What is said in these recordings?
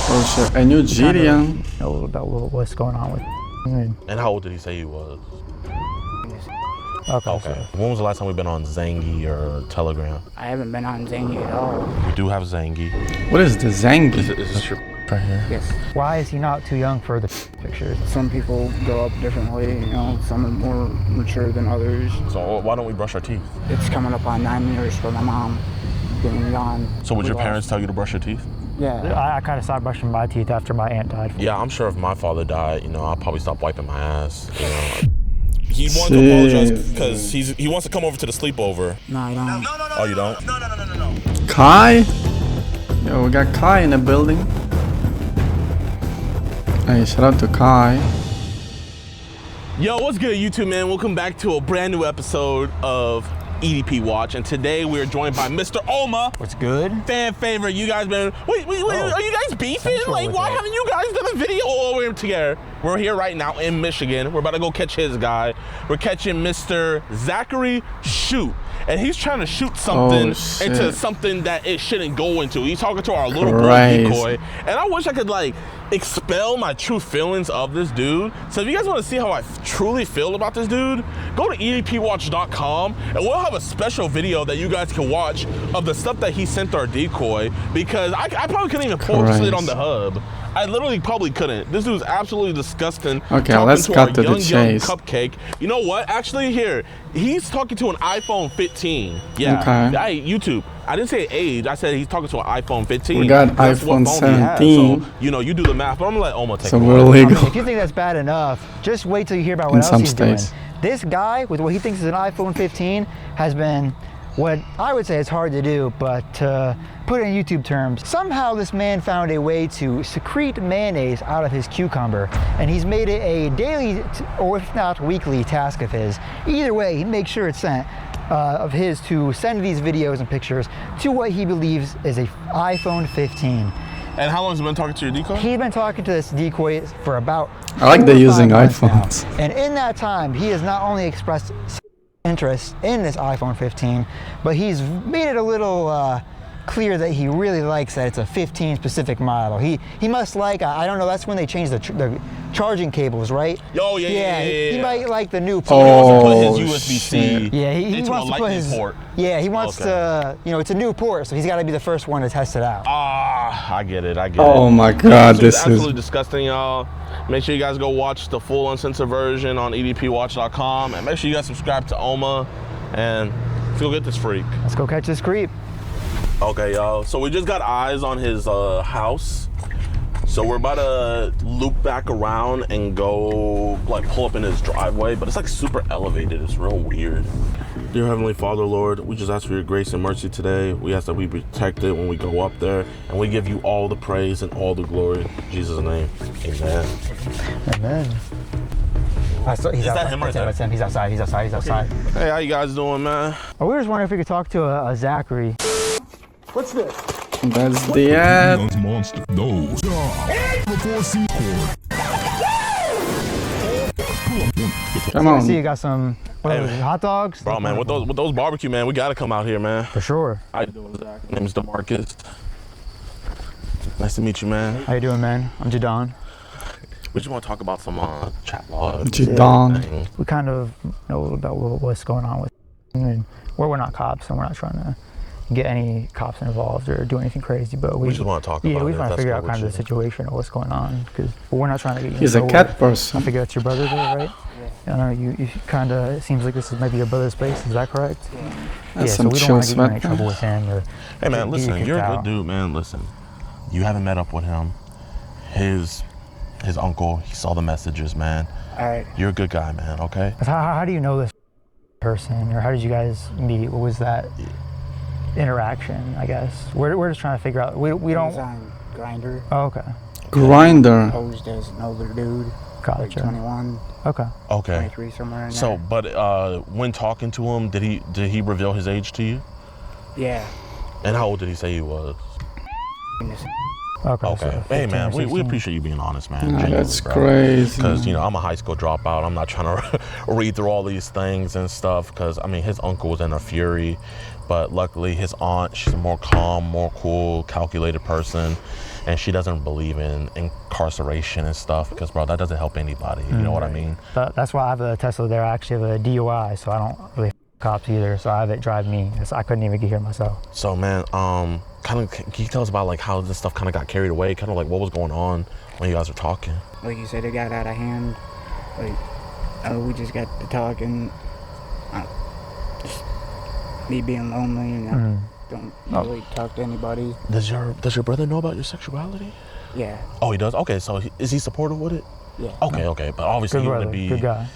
Oh shit, a Nigerian. Know a little about what's going on with And how old did he say he was? Okay. Okay. When was the last time we've been on Zangy or Telegram? I haven't been on Zangy at all. We do have Zangy. What is the Zangi? Is this your right here? Yes. Why is he not too young for the pictures? Some people grow up differently, you know, some are more mature than others. So why don't we brush our teeth? It's coming up on 9 years for my mom being gone. So would your parents tell you to brush your teeth? Yeah. I kind of stopped brushing my teeth after my aunt died. Yeah, I'm sure if my father died, you know, I'll probably stop wiping my ass. You know. He wanted to apologize because he wants to come over to the sleepover. No, I don't. No. Oh, you don't? No. Kai? Yo, we got Kai in the building. Hey, shout out to Kai. Yo, what's good, YouTube, man? Welcome back to a brand new episode of EDP Watch, and today we are joined by Mr. Oma. What's good? Fan favorite. You guys been wait, are you guys beefing? Like, why haven't you guys done a video all over together? We're here right now in Michigan. We're about to go catch his guy. We're catching Mr. Zachary Shoot, and he's trying to shoot something into something that it shouldn't go into. He's talking to our little boy decoy, and I wish I could like expel my true feelings of this dude. So if you guys want to see how I truly feel about this dude, go to edpwatch.com and we'll have a special video that you guys can watch of the stuff that he sent our decoy, because I probably couldn't even post it on the hub. I literally probably couldn't. This dude's absolutely disgusting. Okay, let's cut to the chase. Cupcake. You know what? Actually, here, he's talking to an iPhone 15. Yeah. Okay. YouTube. I didn't say age. I said he's talking to an iPhone 15. We got iPhone 17. So, you know, you do the math, but I'm gonna let Oma take it. So we're legal. I mean, if you think that's bad enough, just wait till you hear about what else he's doing. This guy, with what he thinks is an iPhone 15, has been what I would say is hard to do, but put it in YouTube terms, somehow this man found a way to secrete mayonnaise out of his cucumber, and he's made it a daily, or if not weekly, task of his. Either way, he makes sure it's sent of his to send these videos and pictures to what he believes is a iPhone 15. And how long has he been talking to your decoy? He's been talking to this decoy for about I like they're using iPhones. now. And in that time, he has not only expressed interest in this iPhone 15, but he's made it a little clear that he really likes that it's a 15 specific model. He must like, I don't know, that's when they changed the charging cables, right? Oh, yeah. He might like the new So he wants to put his USB-C he wants to put his port. Yeah, he wants to, you know, it's a new port, so he's got to be the first one to test it out. I get it. Oh my God, this is absolutely disgusting, y'all. Make sure you guys go watch the full uncensored version on edpwatch.com, and make sure you guys subscribe to Oma, and let's go get this freak. Let's go catch this creep. Okay, y'all. So we just got eyes on his house. So we're about to loop back around and go like pull up in his driveway, but it's like super elevated. It's real weird. Dear Heavenly Father, Lord, we just ask for your grace and mercy today. We ask that we be protected when we go up there, and we give you all the praise and all the glory. In Jesus' name, amen. Amen. Is that him right there? That's him. He's outside. Hey, how you guys doing, man? Oh, we were just wondering if we could talk to a Zachary. What's this? That's the ad. Monster. Those. Come I see on. you got some hot dogs. Bro, man, with those barbecue, man, we gotta come out here, man. For sure. How you doing, Zach? My name's DeMarcus. Nice to meet you, man. How you doing, man? I'm Jadon. We just want to talk about some chat log. Jadon. We kind of know a little about what's going on with and we're not cops, and we're not trying to get any cops involved or do anything crazy, but we just want to talk about it. Yeah, we if want to that's figure cool out kind of with the you. situation or what's going on, because we're not trying to get you He's a cat person. I figure that's your brother there, right? Yeah. I know you kind of, it seems like this is maybe your brother's place, is that correct? That's Yeah, some so we don't chill want to get you in any sweat. trouble with him. Or Hey, man, listen, can you're a tell. good dude, man. Listen, you haven't met up with him. His uncle, he saw the messages, man. All right. You're a good guy, man, okay? How do you know this person, or how did you guys meet? What was that interaction, I guess? We're just trying to figure out. We He's don't. on Grindr. Oh, okay. Grinder. Posed as an older dude. Like Gotcha. 21, Okay. Okay. 23, somewhere in there. So, but when talking to him, did he reveal his age to you? Yeah. And how old did he say he was? Okay. Okay. So Hey 15 man, or we 16. appreciate you being honest, man. Nah, Genuinely, that's bro. crazy. Because, you know, I'm a high school dropout. I'm not trying to read through all these things and stuff. Because, I mean, his uncle was in a fury. But luckily, his aunt, she's a more calm, more cool, calculated person. And she doesn't believe in incarceration and stuff. Because, bro, that doesn't help anybody. You know what I mean? That's why I have a Tesla there. I actually have a DUI, so I don't really cops either. So I have it drive me. I couldn't even get here myself. So, man, kind of, can you tell us about, like, how this stuff kind of got carried away? Kind of, like, what was going on when you guys were talking? Like you said, it got out of hand. Like, we just got to talking. Just me being lonely, and I don't really talk to anybody. Does your brother know about your sexuality? Yeah. Oh, he does? Okay, so is he supportive with it? Yeah. Okay, but obviously Good he brother, wouldn't be. good guy.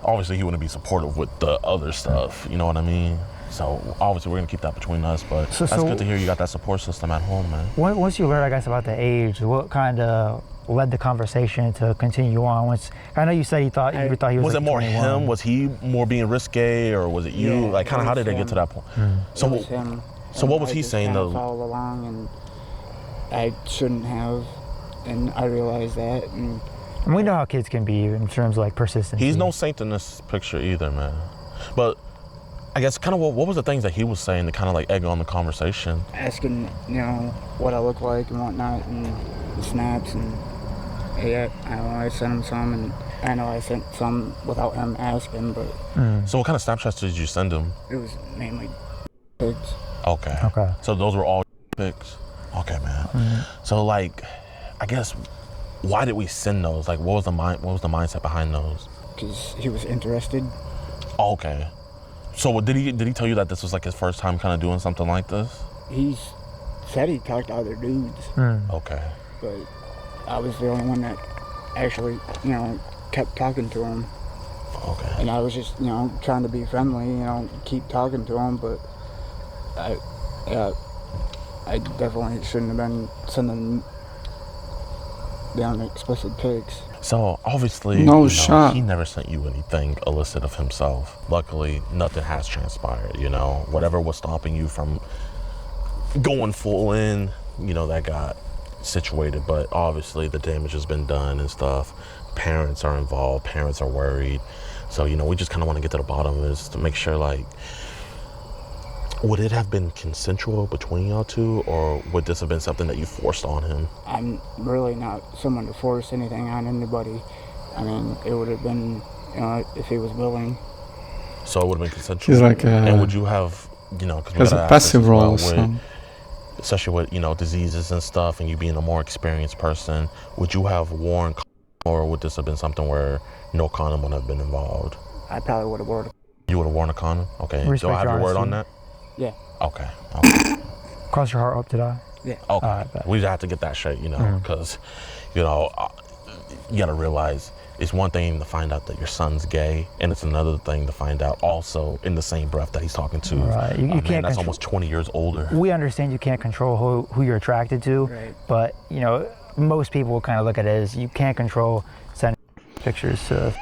Obviously he wouldn't be supportive with the other stuff. You know what I mean? So obviously we're gonna keep that between us. But that's good to hear you got that support system at home, man. Once you learn, I guess, about the age, what kind of led the conversation to continue on? Once I know you said you thought he was. Was like it more 21. him? Was he more being risque, or was it you? Yeah, Like, kind of, how did they him. get to that point? So, it was him. So what was I he just saying kinda though? Followed along, and I shouldn't have, and I realized that. And we know how kids can be in terms of like persistence. He's no saint in this picture either, man. But I guess kind of what was the things that he was saying to kind of like egg on the conversation? asking, what I look like and whatnot, and the snaps, and yeah, I sent him some, and I know I sent some without him asking, but So what kind of Snapchats did you send him? it was mainly pics. Okay. So those were all pics? Okay, man. So, like, I guess, why did we send those? Like, what was the mindset behind those? Because he was interested. Okay. So did he tell you that this was like his first time kind of doing something like this? He said he talked to other dudes, Okay. but I was the only one that actually, kept talking to him. Okay. And I was just, trying to be friendly, keep talking to him, but I definitely shouldn't have been sending down explicit pics. So obviously, he never sent you anything illicit of himself. Luckily, nothing has transpired. Whatever was stopping you from going full in, that got situated. But obviously, the damage has been done and stuff. Parents are involved. Parents are worried. So we just kind of want to get to the bottom of this to make sure, like, would it have been consensual between y'all two, or would this have been something that you forced on him? I'm really not someone to force anything on anybody. I mean, it would have been, if he was willing. So it would have been consensual. He's like and would you have, has a passive role, especially with diseases and stuff, and you being a more experienced person, would you have worn condom, or would this have been something where no condom would have been involved? I probably would have worn it. You would have worn a condom? Okay. Respect Do I have your word on that? Yeah. Okay. Cross your heart, hope to die. Yeah. Okay. We have to get that straight, because, you got to realize it's one thing to find out that your son's gay, and it's another thing to find out also in the same breath that he's talking to. Right. You can't. That's almost 20 years older. We understand you can't control who you're attracted to, Right. but most people will kind of look at it as you can't control sending pictures to.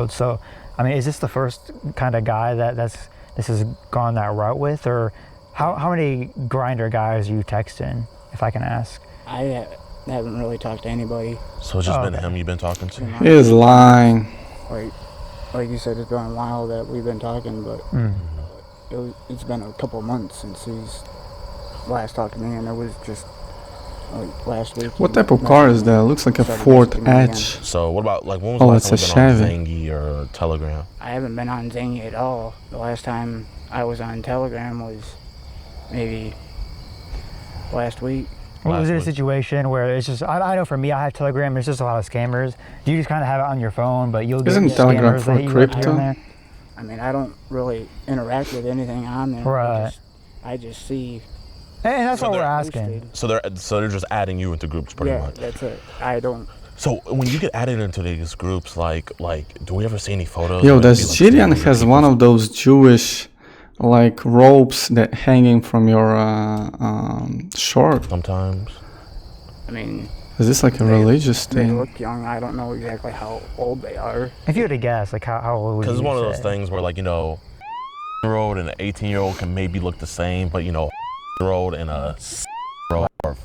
So, I mean, is this the first kind of guy this has gone that route with, or how many grinder guys are you texting, if I can ask? I haven't really talked to anybody. So it's just been him you've been talking to? He is lying. Like you said, it's been a while that we've been talking, but it's been a couple months since he's last talked to me, and it was just like last week. What type of car is that? Looks like a Ford Edge. So what about, like, when was the last it's time a you've been Chevy. on Zangy or Telegram? I haven't been on Zangy at all. The last time I was on Telegram was maybe last week. Was it a situation where it's just, I know for me, I have Telegram, there's just a lot of scammers. You just kind of have it on your phone, but you'll get Isn't Telegram scammers for that you crypto? here and there. I mean, I don't really interact with anything on there. Right. I just see. And that's So what we're they're asking. So they're just adding you into groups pretty much. That's it. I don't. So when you get added into these groups, like, do we ever see any photos? Yo, of it? this Be like, Gideon has one of those Jewish, like, ropes that hanging from your short. Sometimes. I mean, Is this like a religious they thing? look young. I don't know exactly how old they are. If you had to guess, like how old would you Because it's one of those say? things where, like, year-old and an 18-year-old can maybe look the same, but year-old and a year-old or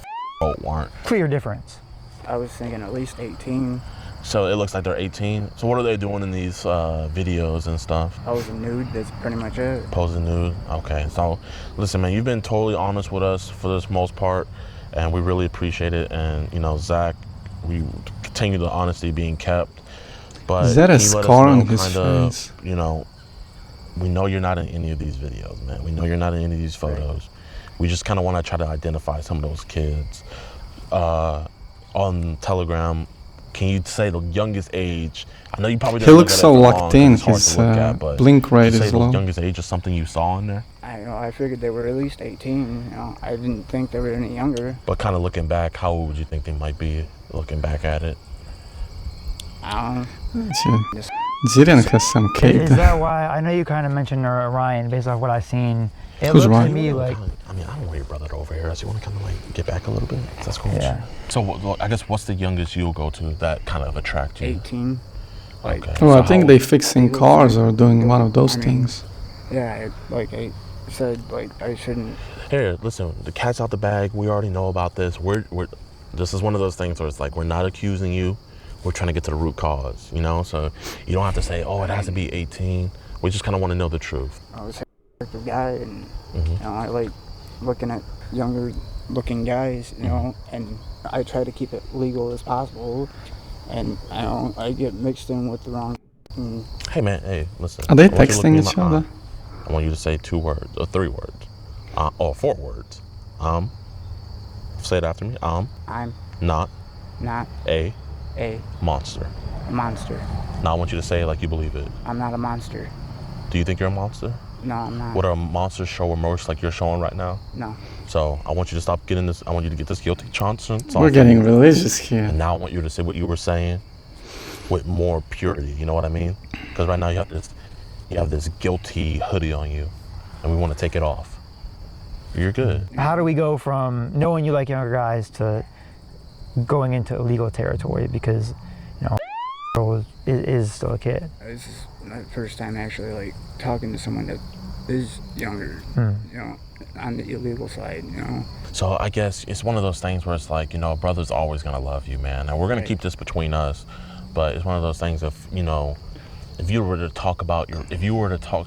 weren't. Clear difference. I was thinking at least 18. So it looks like they're 18. So what are they doing in these videos and stuff? I was nude, that's pretty much it. Posing nude? Okay. So listen, man, you've been totally honest with us for this most part, and we really appreciate it. And, you know, Zach, we continue the honesty being kept. But is that a can you let us scar on know his kinda, face? you know, we know you're not in any of these videos, man. We know you're not in any of these photos. We just kind of want to try to identify some of those kids. On Telegram, can you say the youngest age? I know you probably didn't He look looks at it so for long, locked in. 'cause it's hard His to look at, but blink rate can you is say the low. youngest age is something you saw in there? I figured they were at least 18. You know, I didn't think they were any younger. But kind of looking back, how old would you think they might be looking back at it? I don't know. Jiren has some cake. Is that why? I know you kind of mentioned Ryan based off what I've seen. It Who's looks Ryan? to me like. I mean, I don't want your brother over here. So you want to kind of like get back a little bit? That's cool. Yeah. So I guess what's the youngest you'll go to that kind of attract you? 18. Like, Okay. Well, So I think how- they fixing cars or doing one of those I mean, things. yeah, I said, like, I shouldn't. Here, listen, the cat's out the bag. We already know about this. This is one of those things where it's like, we're not accusing you. We're trying to get to the root cause, you know? So you don't have to say, oh, it has to be 18. We just kind of want to know the truth. I was a guy, and Mm-hmm. you know, I like looking at younger looking guys, you know, and I try to keep it legal as possible. And I get mixed in with the wrong. And Hey, man, hey, listen. Are they I want you to look texting me in each my eye. other? I want you to say 2 words, or 3 words, or 4 words. Say it after me. I'm Not not a a monster. monster. Now I want you to say it like you believe it. I'm not a monster. Do you think you're a monster? No, I'm not. Would a monster show remorse like you're showing right now? No. So I want you to stop getting this. I want you to get this guilty conscience. We're off getting you. religious here. And now I want you to say what you were saying with more purity. You know what I mean? Because right now you have this guilty hoodie on you, and we want to take it off. You're good. How do we go from knowing you like younger guys to going into illegal territory? Because, you know, girl is still a kid. This is my first time actually like talking to someone that is younger, you know, on the illegal side, you know. So I guess it's one of those things where it's like, you know, a brother's always gonna love you, man, and we're gonna keep this between us. But it's one of those things of, you know, if you were to talk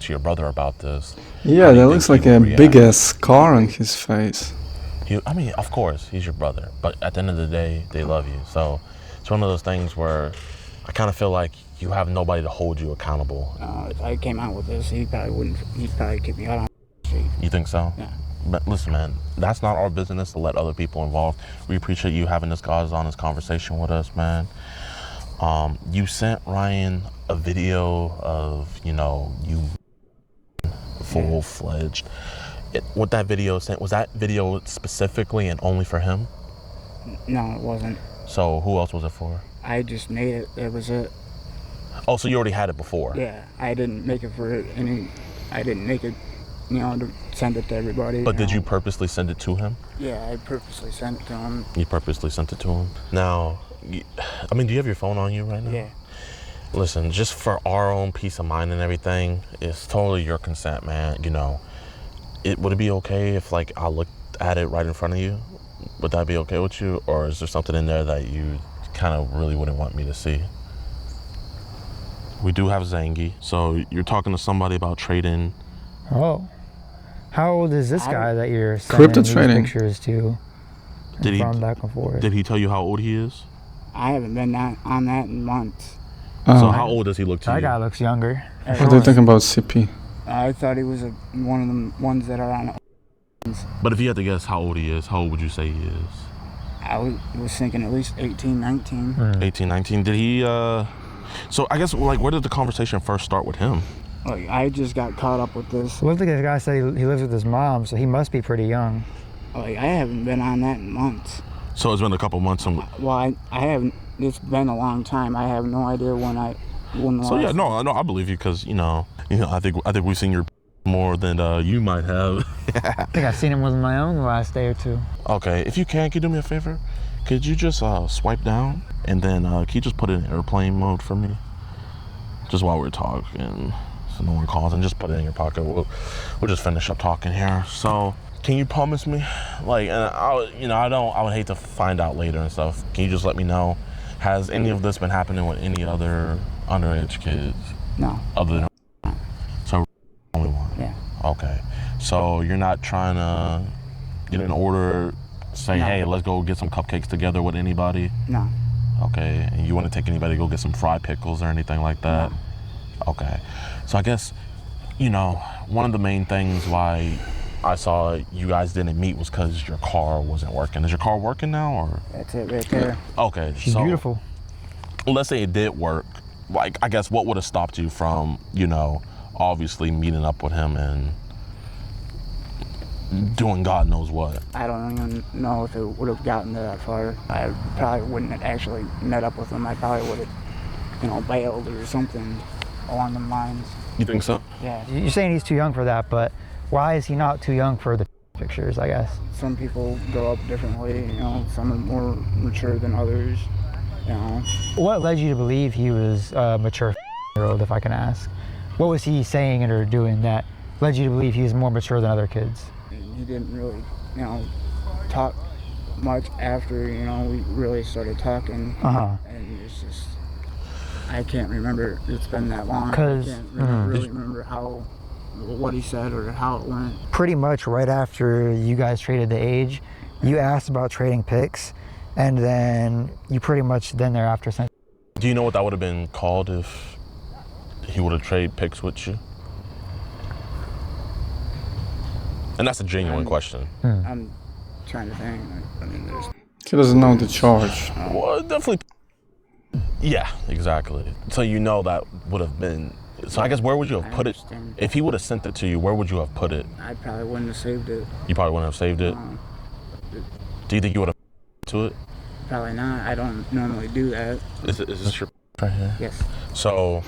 to your brother about this, Yeah, how do that you looks think like he would a react? big ass scar on his face. I mean, of course, he's your brother, but at the end of the day, they love you. So it's one of those things where I kind of feel like you have nobody to hold you accountable. If I came out with this, he'd probably kick me out on the street. You think so? Yeah. But listen, man, that's not our business to let other people involved. We appreciate you having this God's honest conversation with us, man. You sent Ryan a video of, you know, you full-fledged. What that video sent, was that video specifically and only for him? No, it wasn't. So who else was it for? I just made it. It was it. Oh, so you already had it before? Yeah, I didn't make it for any. I didn't make it, you know, to send it to everybody. But did know. you purposely send it to him? Yeah, I purposely sent it to him. You purposely sent it to him? Now, I mean, do you have your phone on you right now? Yeah. Listen, just for our own peace of mind and everything, it's totally your consent, man. You know, would it be okay if, like, I looked at it right in front of you? Would that be okay with you? Or is there something in there that you kind of really wouldn't want me to see? We do have Zangi, so you're talking to somebody about trading. Oh. How old is this guy that you're Crypto sending these trading. pictures to? Did he- From back and forth. Did he tell you how old he is? I haven't been on that in months. So Oh, how old does he look to That you? guy looks younger. are they talking about CP? I thought he was one of the ones that are on. But if you had to guess how old he is, how old would you say he is? I was thinking at least 18, 19. 18, 19. Did he, so I guess, like, where did the conversation first start with him? Like, I just got caught up with this. Looked like this guy said he lives with his mom, so he must be pretty young. Like, I haven't been on that in months. So it's been a couple months. Well, I haven't. It's been a long time. I have no idea when the So yeah, last- no, I believe you because you know, I think we've seen your more than you might have. I think I've seen him with my own the last day or two. Okay, if you can you do me a favor? Could you just swipe down and then can you just put it in airplane mode for me? Just while we're talking, so no one calls, and just put it in your pocket. We'll just finish up talking here. So Can you promise me? Like, and I would hate to find out later and stuff. Can you just let me know? Has any of this been happening with any other underage kids? No. Other than so only one. Yeah. Okay. So you're not trying to get an order, say, No. hey, let's go get some cupcakes together with anybody? No. Okay. And you want to take anybody to go get some fried pickles or anything like that? No. Okay. So I guess, one of the main things why I saw you guys didn't meet was because your car wasn't working. Is your car working now, or? That's it right there. Okay. She's beautiful. Let's say it did work. Like, I guess what would have stopped you from, obviously meeting up with him and doing God knows what? I don't even know if it would have gotten to that far. I probably wouldn't have actually met up with him. I probably would have, bailed or something along the lines. You think so? Yeah. You're saying he's too young for that, but why is he not too young for the pictures, I guess? Some people grow up differently, some are more mature than others, What led you to believe he was a mature year old, if I can ask? What was he saying or doing that led you to believe he was more mature than other kids? He didn't really, talk much after, we really started talking. And it's just, I can't remember, it's been that long. I can't really remember what he said or how it went. Pretty much right after you guys traded the age, you asked about trading pics, and then you pretty much then thereafter sent. Do you know what that would have been called if he would have traded pics with you? And that's a genuine question. I'm trying to think. There's... He doesn't know the charge. Well, definitely. Yeah, exactly. So that would have been. So I guess where would you have put it? If he would have sent it to you, where would you have put it? I probably wouldn't have saved it. You probably wouldn't have saved it? Do you think you would have to it? Probably not. I don't normally do that. Is this your right here? Yes. So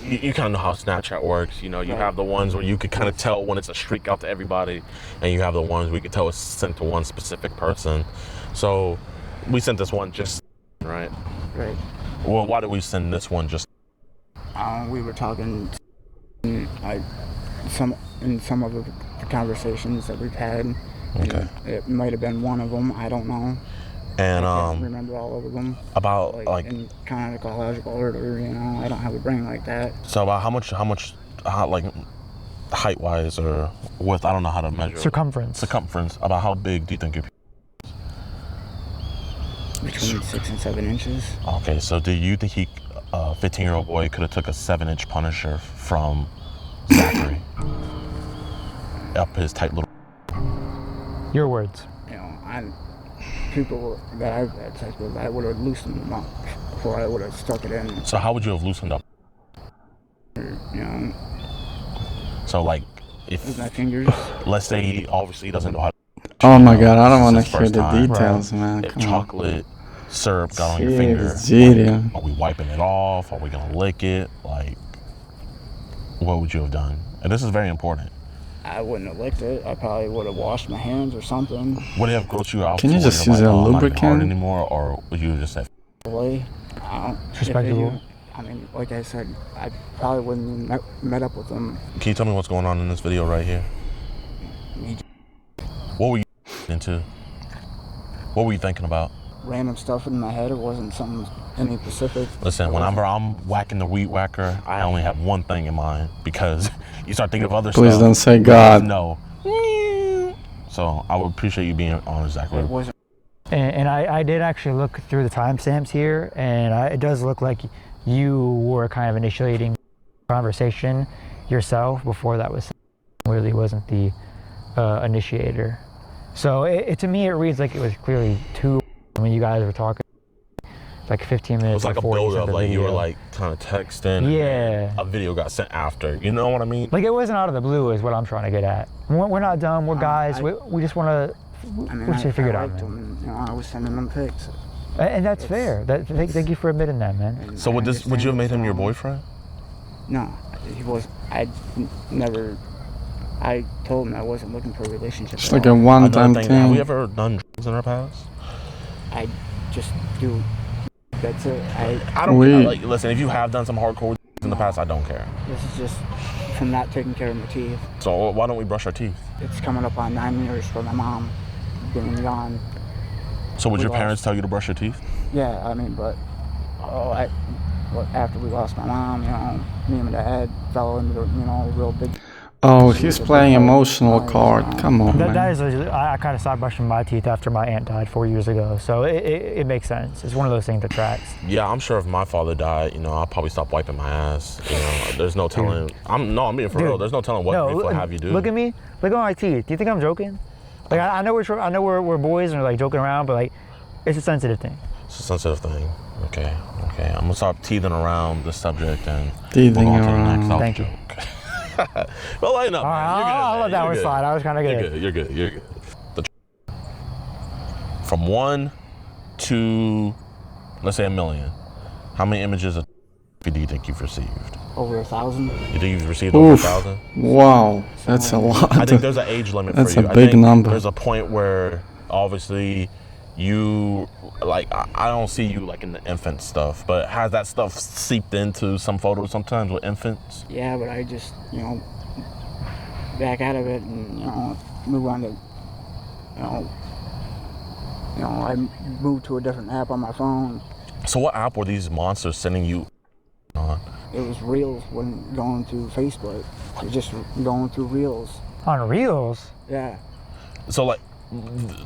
you kind of know how Snapchat works. You have the ones where you could kind of tell when it's a streak out to everybody, and you have the ones where you could tell it's sent to one specific person. So we sent this one just, right? Right. Well, why did we send this one just? We were talking in some of the conversations that we've had. Okay. It might have been one of them. I don't know. And I can't remember all of them. About like in chronological order, I don't have a brain like that. So about how much like height wise or width, I don't know how to measure. Circumference. About how big do you think your Between 6 and 7 inches. Okay, so do you think a 15-year-old boy could have took a 7-inch Punisher from Zachary up his tight little? Your words. People that I've had sex with, I would have loosened them up before I would have stuck it in. So how would you have loosened up? So like if with my fingers. Let's say he obviously doesn't know how to. Oh my God, I don't want to hear the details, man. If chocolate syrup got on your finger, are we wiping it off? Are we gonna lick it? Like, what would you have done? And this is very important. I wouldn't have licked it. I probably would have washed my hands or something. Would it have grossed you out? Can you just use a lubricant anymore, or would you just say? Respectable. Like I said, I probably wouldn't have met up with them. Can you tell me what's going on in this video right here? What were you into? What were you thinking about? Random stuff in my head. It wasn't something any specific. Listen, whenever I'm whacking the weed whacker, I only have one thing in mind, because you start thinking of other stuff. Please don't say God. No. So I would appreciate you being honest, Zachary. It wasn't. And I did actually look through the timestamps here, and it does look like you were kind of initiating conversation yourself before that was really wasn't the initiator. So to me, it reads like it was clearly two. When you guys were talking, like 15 minutes. It was like a build-up, like you were like kind of texting. Yeah. And a video got sent after. You know what I mean? Like it wasn't out of the blue, is what I'm trying to get at. We're not dumb. We're guys. We just want to. We're just figure it out, man. I was sending them pics. And that's fair. Thank you for admitting that, man. So would you have made him your boyfriend? No, he was. I told him I wasn't looking for a relationship. It's like a one-time thing. Have we ever done drugs in our past? I just do. That's it. I don't like. Listen, if you have done some hardcore in the past, I don't care. This is just from not taking care of my teeth. So why don't we brush our teeth? It's coming up on 9 years for my mom being gone. So would your parents tell you to brush your teeth? Yeah, I mean, but after we lost my mom, you know, me and my dad fell into, you know, a real big... Oh, he's playing emotional card. Come on, man. That is, I kind of stopped brushing my teeth after my aunt died 4 years ago, so it makes sense. It's one of those things that tracks. Yeah, I'm sure if my father died, you know, I'll probably stop wiping my ass. You know, there's no telling. I'm being for real. There's no telling what grief will have you do. Look at me. Look at my teeth. Do you think I'm joking? Like I know we're boys and we're like joking around, but like it's a sensitive thing. It's a sensitive thing. Okay. I'm gonna stop teething around the subject and teething move on to the around. next Thank you. Well, lighten up. I'll let that one slide. I was kind of good. You're good. From 1 to, let's say, 1 million, how many images of do you think you've received? Over 1,000. You think you've received over 1,000? Wow, that's a lot. I think there's an age limit for you. That's a big number. There's a point where obviously you, like, I don't see you like in the infant stuff, but has that stuff seeped into some photos sometimes with infants? Yeah, but I just, you know, back out of it and, you know, move on to, I moved to a different app on my phone. So what app were these monsters sending you on? It was Reels when going through Facebook. It was just going through Reels. On Reels? Yeah. So like,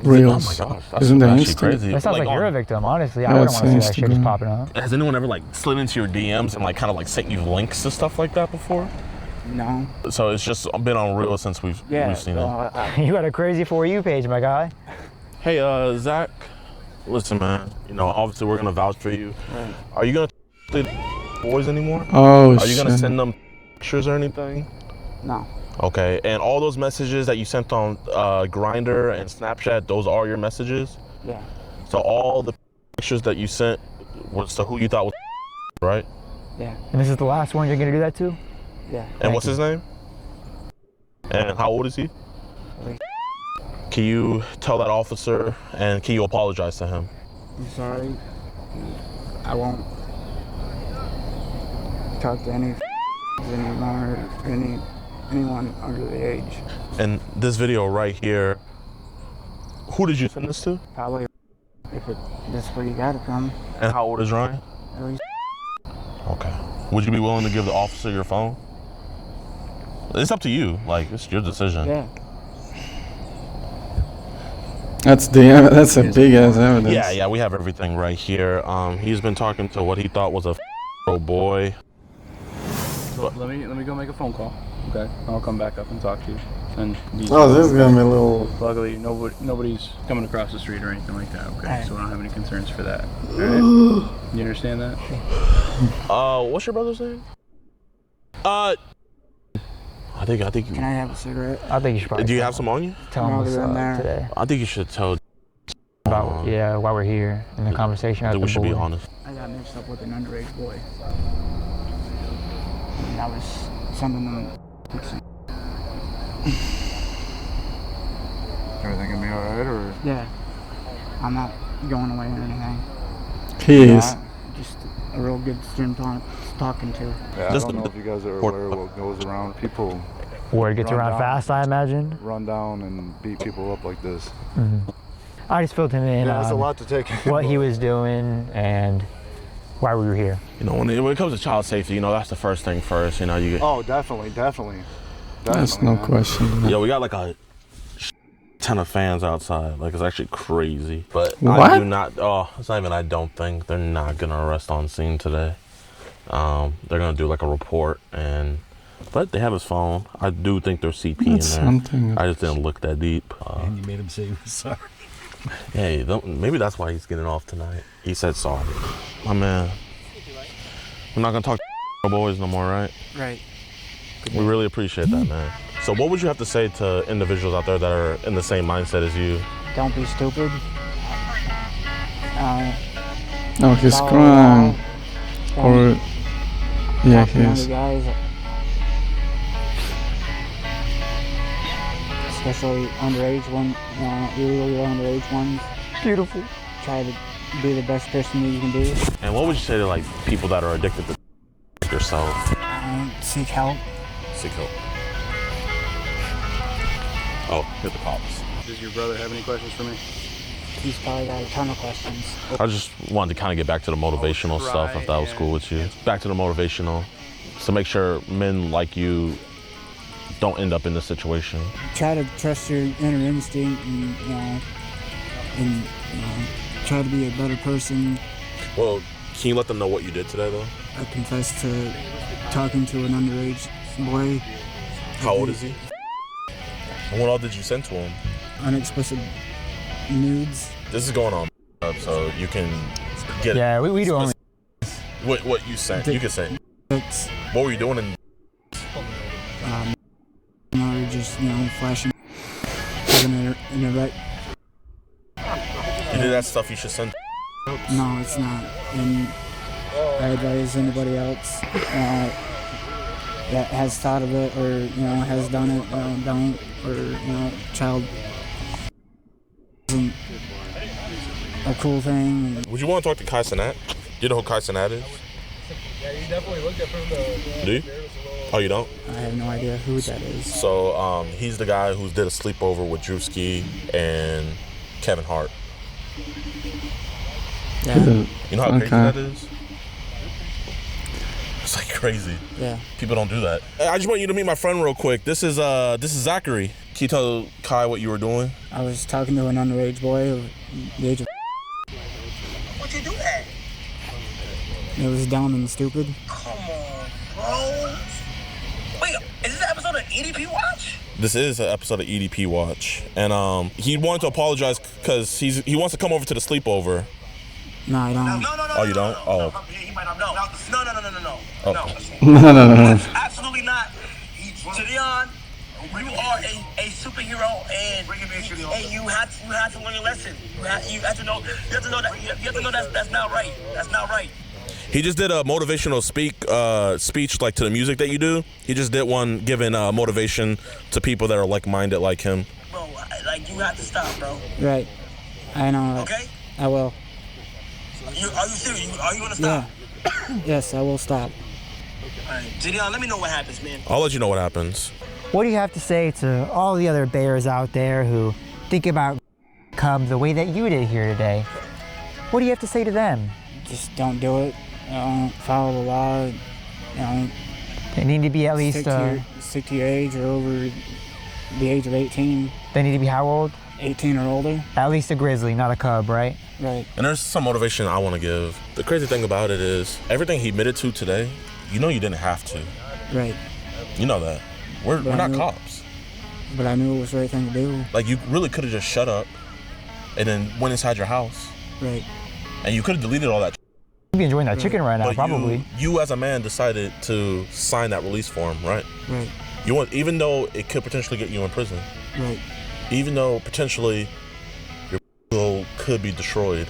Reels. Oh my gosh, that's Isn't that actually instant? crazy. That sounds like you're a victim, honestly. I Yeah, wouldn't want to see that shit just Instagram. popping up. Has anyone ever like slid into your DMs and like kind of like sent you links to stuff like that before? No. So it's just been on Reels since we've seen it. You got a crazy For You page, my guy. Hey, Zach, listen, man. You know, obviously we're gonna vouch for you. Right. Are you gonna boys anymore? Oh, Are you gonna shit. send them pictures or anything? No. Okay, and all those messages that you sent on Grindr and Snapchat, those are your messages? Yeah. So all the pictures that you sent was to who you thought was right? Yeah. And this is the last one you're gonna do that to? Yeah. And what's his name? And how old is he? Can you tell that officer and can you apologize to him? I'm sorry. I won't talk to any anymore, anyone under the age. And this video right here, who did you send this to? Probably that's where you got it from. And how old is Ryan? At least. Okay. Would you be willing to give the officer your phone? It's up to you. Like, it's your decision. Yeah. That's a big ass evidence. Yeah, we have everything right here. He's been talking to what he thought was a boy. So let me go make a phone call. Okay, I'll come back up and talk to you. And Oh, this is gonna be a little. luckily nobody's coming across the street or anything like that. Okay, so I don't have any concerns for that. All right? You understand that? What's your brother's name? I think. Can I have a cigarette? I think you should probably Do you have some on you? tell him No, what's they're in up there. today. I think you should tell. About, why we're here in the conversation. I at think the we should be board. honest. I got mixed up with an underage boy. And I was sending them. Everything gonna be alright, or? Yeah. I'm not going away or anything. He is. Just a real good student talking to. Yeah, I Just don't know if you guys are aware of what goes around. People Word gets Run around down. fast, I imagine. run down and beat people up like this. I just filled him in Yeah, it's a on lot to take in. what he was doing and why we were here. You know, when it comes to child safety, you know, that's the first thing first. You know, you get. Oh, definitely. That's no man. question. Yo, we got like a ton of fans outside. Like, it's actually crazy. But I What? do not. Oh, it's not even. I don't think they're not gonna arrest on scene today. They're gonna do like a report but they have his phone. I do think there's CP in there. That's something. I just didn't look that deep. And you made him say he was sorry. Hey, maybe that's why he's getting off tonight. He said sorry. My man. We're not gonna talk to boys no more, right? Right. We really appreciate that, man. So what would you have to say to individuals out there that are in the same mindset as you? Don't be stupid. Oh, he's follow crying. along. Or. Yeah, Talk to he younger is. guys, especially underage ones, illegally underage ones. Beautiful. Try to be the best person that you can be. And what would you say to like people that are addicted to yourself? Seek help. seek help. Oh, hit the cops. Does your brother have any questions for me? He's probably got a ton of questions. I just wanted to kind of get back to the motivational stuff, if that was cool with you. Back to the motivational, to make sure men like you don't end up in this situation. Try to trust your inner instinct and try to be a better person. Well, can you let them know what you did today, though? I confessed to talking to an underage boy. How old is he? And what all did you send to him? Unexplicit nudes. This is going on, so you can get yeah, we do only. What you sent, you can say. What were you doing in? Just flashing in a right. You did that stuff you should send. No, it's not. And I advise anybody else that has thought of it or has done it, don't, or child isn't a cool thing. Would you want to talk to Kai Cenat? Do you know who Kai Cenat is? Yeah, you definitely looked at from the. Do you? Oh, you don't? I have no idea who that is. So he's the guy who did a sleepover with Drewski and Kevin Hart. Yeah. You know how crazy that is? It's like crazy. Yeah. People don't do that. I just want you to meet my friend real quick. This is Zachary. Can you tell Kai what you were doing? I was talking to an underage boy of the age of. What'd you do that? It was dumb and stupid. Come on, bro. Wait, is this an episode of EDP Watch? This is an episode of EDP Watch, and he wanted to apologize because he wants to come over to the sleepover. No, I don't. No. Oh, you don't? Oh. He might not know. No. Oh. No. Absolutely not. Jadion, you are a superhero, and you have to learn your lesson. You have to know that's not right. That's not right. He just did a motivational speech like to the music that you do. He just did one giving motivation to people that are like-minded like him. Bro, like you have to stop, bro. Right. I know. Okay? I will. Are you serious? Are you gonna stop? Yeah. Yes, I will stop. Alright, Jadion, let me know what happens, man. I'll let you know what happens. What do you have to say to all the other bears out there who think about Cub the way that you did here today? What do you have to say to them? Just don't do it. Follow the law. They need to be at least stick to your age or over the age of 18. They need to be how old? 18 or older. At least a grizzly, not a cub, right? Right. And there's some motivation I want to give. The crazy thing about it is everything he admitted to today, you didn't have to. Right. You know that. We're not cops. But I knew it was the right thing to do. Like, you really could have just shut up and then went inside your house. Right. And you could have deleted all that. You'd be enjoying that chicken right now, but probably. You as a man decided to sign that release form, right? Right. Even though it could potentially get you in prison. Right. Even though potentially your could be destroyed.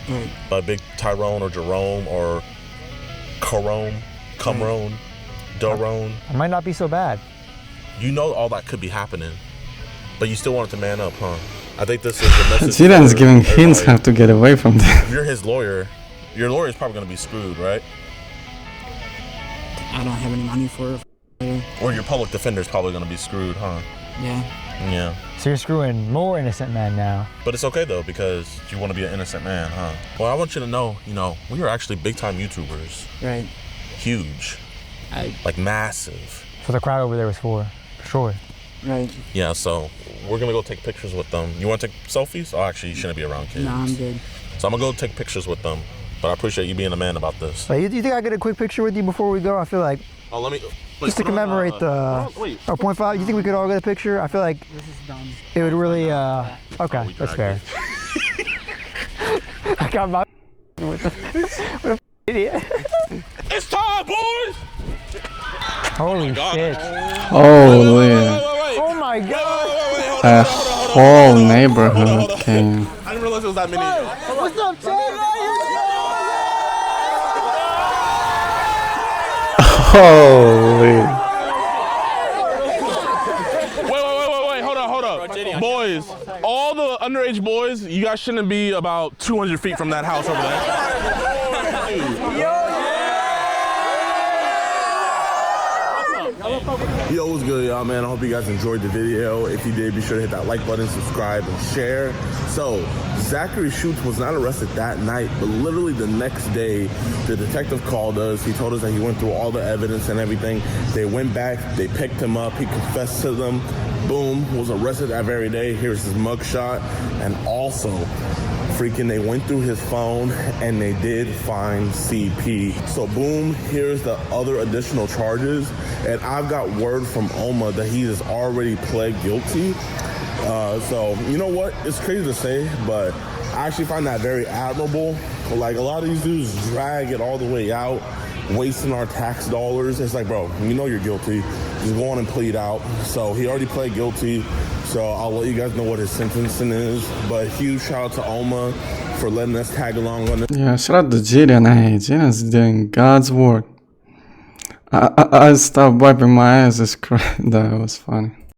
Right. By Big Tyrone or Jerome or Carone, Cumrone, Darone. It might not be so bad. All that could be happening, but you still wanted to man up, huh? I think this is the message. Zidane's giving hints how to get away from that. If you're his lawyer, your lawyer is probably going to be screwed, right? I don't have any money for it. Or your public defender is probably going to be screwed, huh? Yeah. Yeah. So you're screwing more innocent men now. But it's okay, though, because you want to be an innocent man, huh? Well, I want you to know, we are actually big-time YouTubers. Right. Huge. Like, massive. So the crowd over there was for sure. Right. Yeah, so we're going to go take pictures with them. You want to take selfies? Oh, actually, you shouldn't be around kids. No, I'm good. So I'm going to go take pictures with them. But I appreciate you being a man about this. Wait, you think I get a quick picture with you before we go? I feel like... Oh, let me... Just to commemorate the 0.5, you think we could all get a picture? I feel like it would really, okay, that's fair. I got my with a idiot. It's time, boys! Holy shit. Holy. Oh my god. A whole neighborhood came. I didn't realize it was that many. What's up, Chad? Holy. Wait, hold up. Boys, all the underage boys, you guys shouldn't be about 200 feet from that house over there. Yo, what's good, y'all, man? I hope you guys enjoyed the video. If you did, be sure to hit that like button, subscribe, and share. So, Zachary Schutz was not arrested that night, but literally the next day, the detective called us. He told us that he went through all the evidence and everything. They went back, they picked him up, he confessed to them. Boom, was arrested that very day. Here's his mugshot. And also, freaking, they went through his phone and they did find CP. So boom, here's the other additional charges. And I've got word from Oma that he has already pled guilty. So you know what? It's crazy to say, but I actually find that very admirable. Like, a lot of these dudes drag it all the way out, wasting our tax dollars. It's like, bro, you know you're guilty. Just go on and plead out. So he already pled guilty. So I'll let you guys know what his sentencing is. But huge shout out to Oma for letting us tag along on this. Yeah, shout out to Jiren. Hey, Jiren's doing God's work. I stopped wiping my eyes. That was funny.